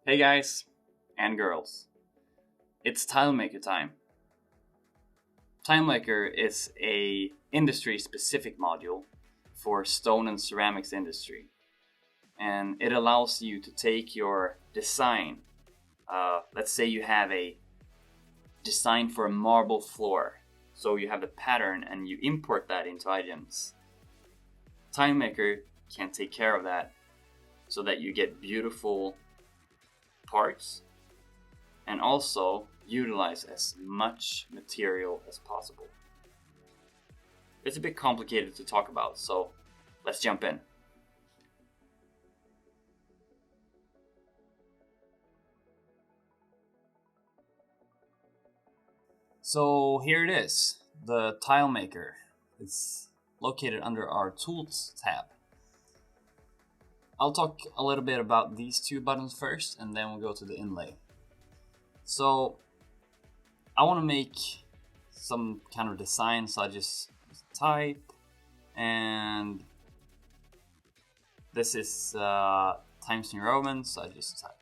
Hey guys and girls, it's TileMaker time. TileMaker is a industry specific module for stone and ceramics industry, and it allows you to take your design. Let's say you have a design for a marble floor, so you have the pattern and you import that into items. TileMaker can take care of that so that you get beautiful parts and also utilize as much material as possible. It's a bit complicated to talk about, so let's jump in. So here it is, the tile maker. It's located under our tools tab. I'll talk a little bit about these two buttons first, and then we'll go to the inlay. So I want to make some kind of design, so I just type, and this is Times New Roman, so I just type.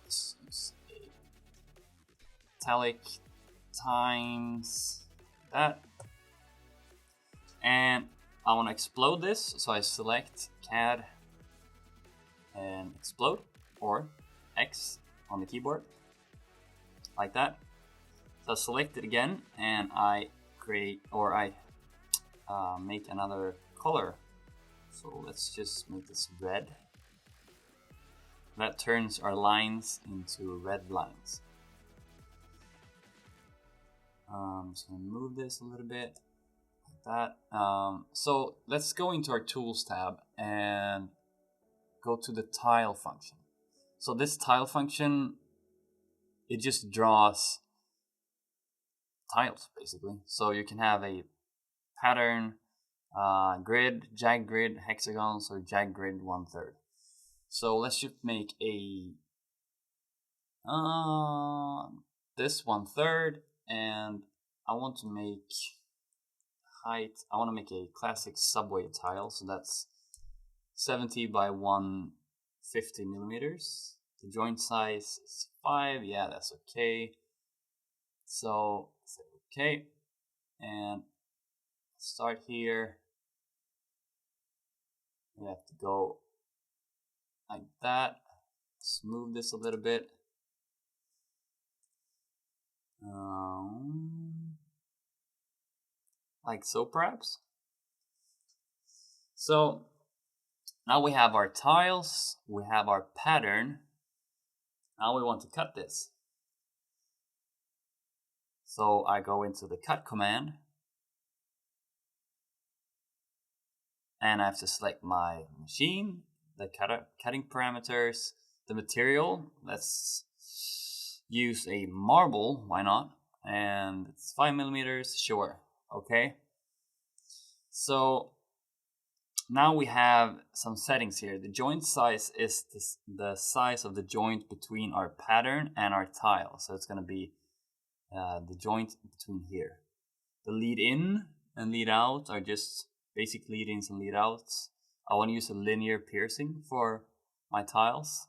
Let's use a italic times that, and I want to explode this, so I select CAD and explode, or X on the keyboard, like that. So I select it again, and I create, or I make another color. So let's just make this red. That turns our lines into red lines. Just gonna move this a little bit, like that. So let's go into our tools tab and go to the tile function. So this tile function, it just draws tiles basically. So you can have a pattern, grid, jag grid, hexagons, or jag grid 1/3. So let's just make a this 1/3, and I want to make height. I want to make a classic subway tile, so that's 70 by 150 millimeters. The joint size is 5. Yeah, that's okay. So say okay, and start here. We have to go like that. Let's move this a little bit. Like so, perhaps. So now we have our tiles, we have our pattern. Now we want to cut this. So I go into the cut command, and I have to select my machine, the cutting parameters, the material. Let's use a marble, why not? And it's 5 millimeters, sure, okay. So now we have some settings here. The joint size is the size of the joint between our pattern and our tile. So it's going to be the joint between here. The lead in and lead out are just basic lead ins and lead outs. I want to use a linear piercing for my tiles,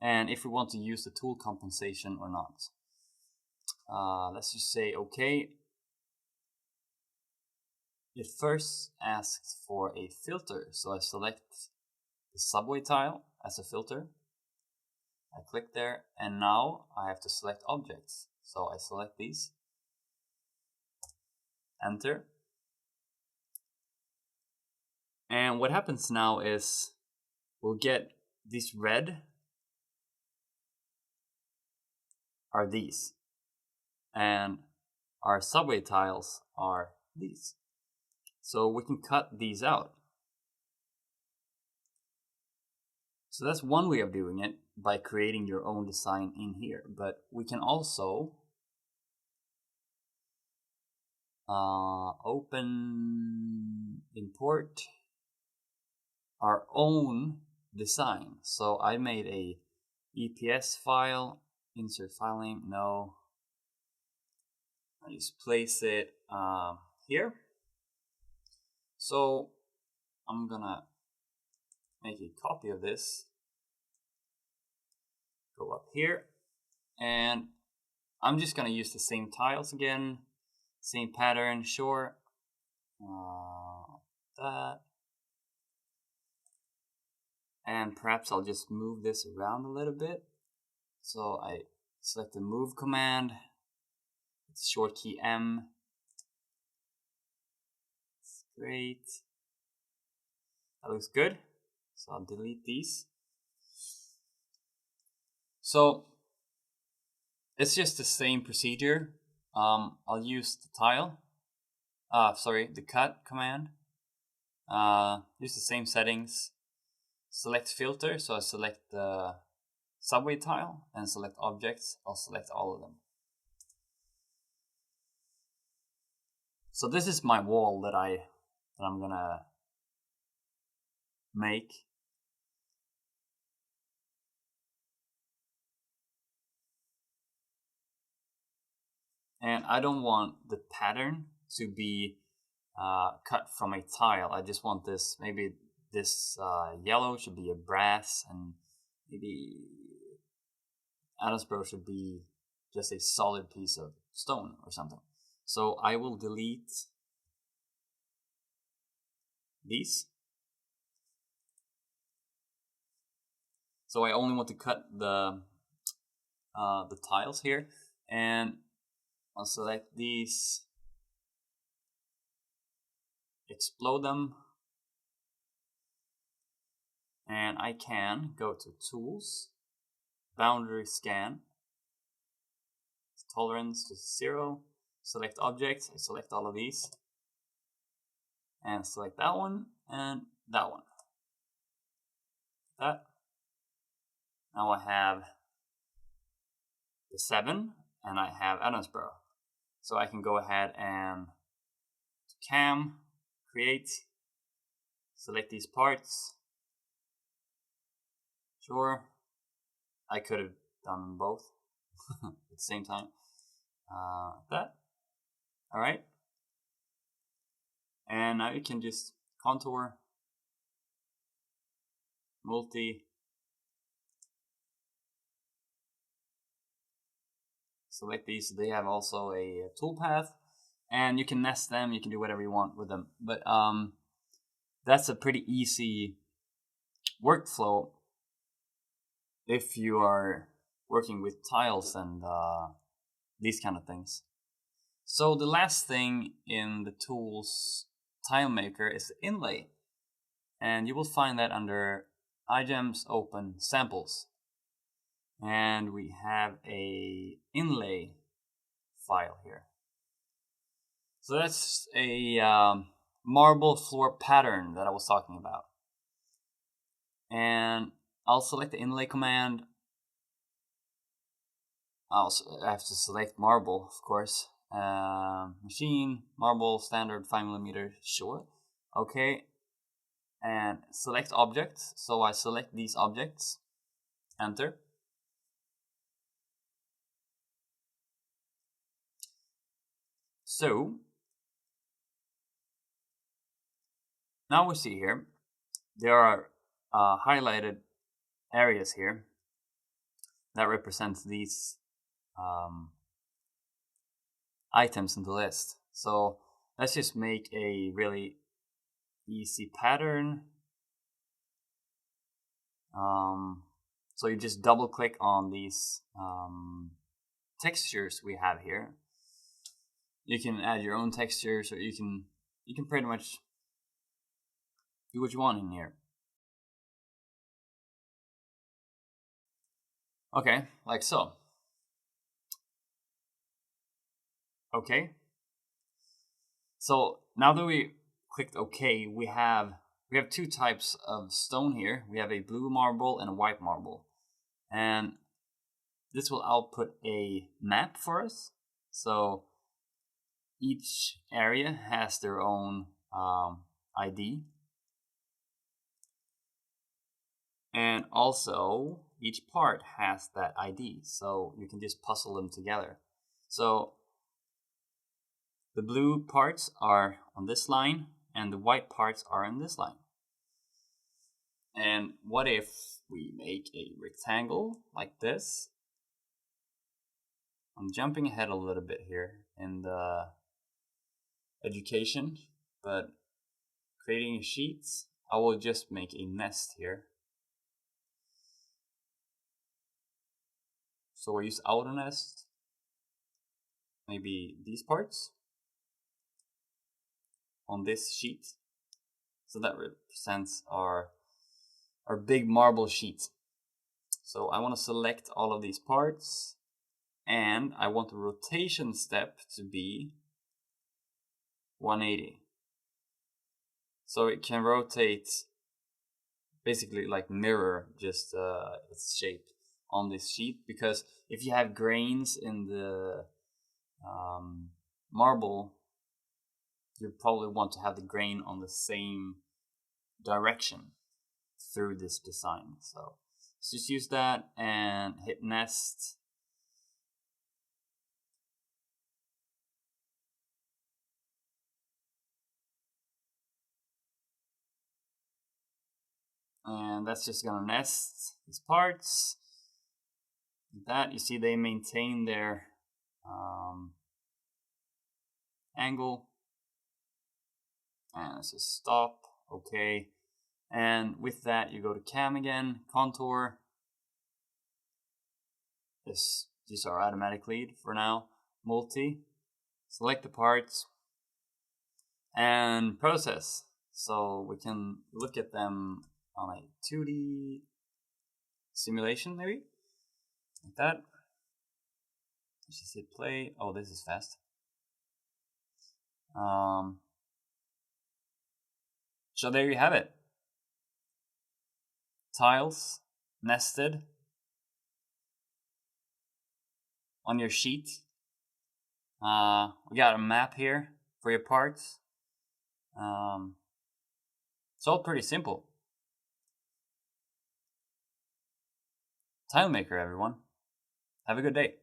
and if we want to use the tool compensation or not. Let's just say okay. It first asks for a filter, so I select the subway tile as a filter. I click there, and now I have to select objects. So I select these, enter. And what happens now is we'll get these red are these, and our subway tiles are these. So we can cut these out. So that's one way of doing it, by creating your own design in here. But we can also open, import our own design. So I made a EPS file, insert file name, no. I just place it here. So I'm gonna make a copy of this, up here, and I'm just gonna use the same tiles again, same pattern, sure. That. And perhaps I'll just move this around a little bit. So I select the move command, it's short key M. That's great. That looks good. So I'll delete these. So it's just the same procedure. I'll use the tile, the cut command. Use the same settings. Select filter, so I select the subway tile, and select objects. I'll select all of them. So this is my wall that I'm gonna make. And I don't want the pattern to be cut from a tile. I just want this, maybe this yellow should be a brass, and maybe Adamsboro should be just a solid piece of stone or something. So I will delete these. So I only want to cut the tiles here, and I'll select these, explode them, and I can go to Tools, Boundary Scan, Tolerance to 0, select Objects, I select all of these, and select that one and that one. That. Now I have the 7, and I have Adamsboro. So I can go ahead and Cam, Create, select these parts. Sure, I could have done both at the same time. That. Alright. And now you can just contour, multi, select these. They have also a toolpath, and you can nest them, you can do whatever you want with them. But that's a pretty easy workflow if you are working with tiles and these kind of things. So the last thing in the tools tile maker is the inlay, and you will find that under iGEMS open samples, and we have a inlay file here. So that's a marble floor pattern that I was talking about, and I'll select the inlay command. I have to select marble, of course. Machine, marble, standard, 5mm, sure. Okay. And select objects. So I select these objects. Enter. So now we see here, there are highlighted areas here that represent these items in the list. So let's just make a really easy pattern. So you just double click on these textures we have here. You can add your own textures, or you can pretty much do what you want in here. Okay, like so. Okay. So now that we clicked OK, we have two types of stone here. We have a blue marble and a white marble, and this will output a map for us. So each area has their own ID, and also each part has that ID, so you can just puzzle them together. So the blue parts are on this line, and the white parts are on this line. And what if we make a rectangle like this. I'm jumping ahead a little bit here in the education, but creating sheets, I will just make a nest here. So I use outer nest, maybe these parts on this sheet. So that represents our big marble sheet. So I want to select all of these parts, and I want the rotation step to be 180. So it can rotate basically like mirror just its shape on this sheet, because if you have grains in the marble, you probably want to have the grain on the same direction through this design. So let's just use that and hit nest. And that's just gonna nest these parts. That, you see, they maintain their angle. And let's just stop. Okay. And with that, you go to cam again, contour. These are automatic lead for now. Multi. Select the parts and process. So we can look at them on a 2D simulation, maybe like that. Let's just hit play. Oh, this is fast. So there you have it. Tiles nested on your sheet. We got a map here for your parts. It's all pretty simple. Tile maker, everyone. Have a good day.